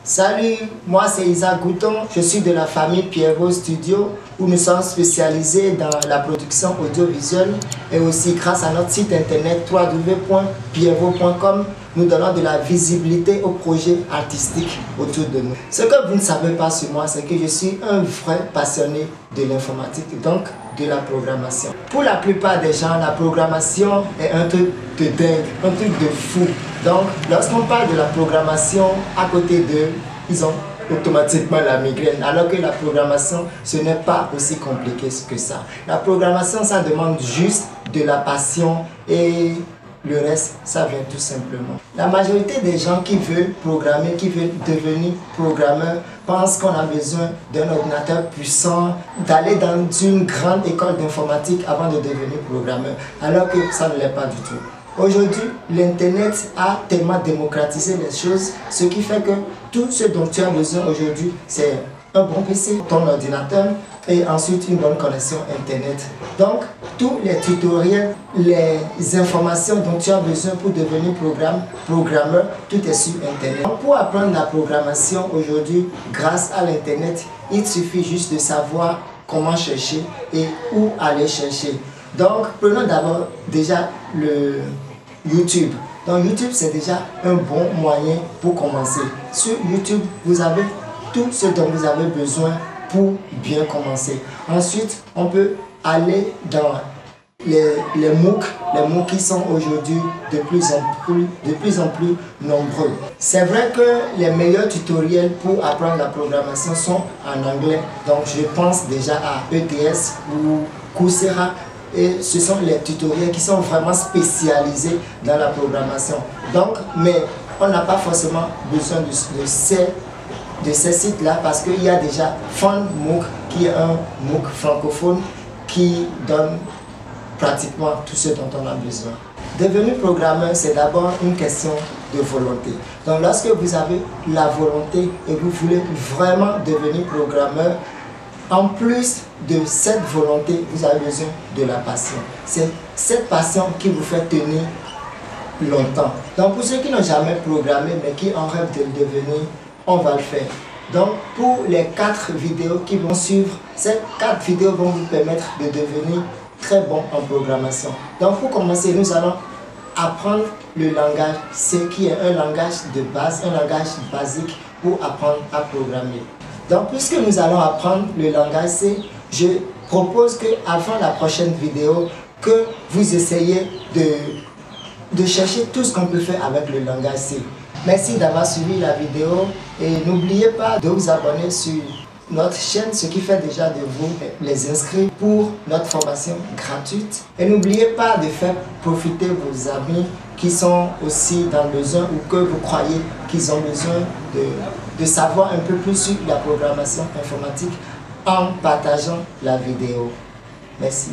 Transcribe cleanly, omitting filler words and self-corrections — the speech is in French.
Salut, moi c'est Isaac Gouton, je suis de la famille Pierrot Studio où nous sommes spécialisés dans la production audiovisuelle et aussi grâce à notre site internet www.pierrot.com, nous donnons de la visibilité aux projets artistiques autour de nous. Ce que vous ne savez pas sur moi, c'est que je suis un vrai passionné de l'informatique, donc de la programmation. Pour la plupart des gens, la programmation est un truc de dingue, un truc de fou. Donc, lorsqu'on parle de la programmation, à côté d'eux, ils ont automatiquement la migraine. Alors que la programmation, ce n'est pas aussi compliqué que ça. La programmation, ça demande juste de la passion et le reste, ça vient tout simplement. La majorité des gens qui veulent programmer, qui veulent devenir programmeurs, pensent qu'on a besoin d'un ordinateur puissant, d'aller dans une grande école d'informatique avant de devenir programmeur, alors que ça ne l'est pas du tout. Aujourd'hui, l'Internet a tellement démocratisé les choses, ce qui fait que tout ce dont tu as besoin aujourd'hui, c'est un bon PC, ton ordinateur et ensuite une bonne connexion Internet. Donc, tous les tutoriels, les informations dont tu as besoin pour devenir programmeur, tout est sur Internet. Donc, pour apprendre la programmation aujourd'hui, grâce à l'Internet, il suffit juste de savoir comment chercher et où aller chercher. Donc, prenons d'abord déjà le YouTube. Donc, YouTube, c'est déjà un bon moyen pour commencer. Sur YouTube, vous avez tout ce dont vous avez besoin pour bien commencer. Ensuite, on peut aller dans les MOOC qui sont aujourd'hui de plus en plus nombreux. C'est vrai que les meilleurs tutoriels pour apprendre la programmation sont en anglais. Donc, je pense déjà à ETS ou Coursera. Et ce sont les tutoriels qui sont vraiment spécialisés dans la programmation. Donc, mais on n'a pas forcément besoin de ces sites-là parce qu'il y a déjà FunMOOC qui est un MOOC francophone qui donne pratiquement tout ce dont on a besoin. Devenir programmeur, c'est d'abord une question de volonté. Donc, lorsque vous avez la volonté et vous voulez vraiment devenir programmeur, en plus de cette volonté, vous avez besoin de la passion. C'est cette passion qui vous fait tenir longtemps. Donc pour ceux qui n'ont jamais programmé mais qui en rêvent de le devenir, on va le faire. Donc pour les 4 vidéos qui vont suivre, ces 4 vidéos vont vous permettre de devenir très bon en programmation. Donc pour commencer, nous allons apprendre le langage C qui est un langage de base, un langage basique pour apprendre à programmer. Donc, puisque nous allons apprendre le langage C, je propose qu'avant la prochaine vidéo, que vous essayiez de chercher tout ce qu'on peut faire avec le langage C. Merci d'avoir suivi la vidéo et n'oubliez pas de vous abonner sur notre chaîne, ce qui fait déjà de vous les inscrits pour notre formation gratuite. Et n'oubliez pas de faire profiter vos amis qui sont aussi dans le besoin ou que vous croyez qu'ils ont besoin de savoir un peu plus sur la programmation informatique en partageant la vidéo. Merci.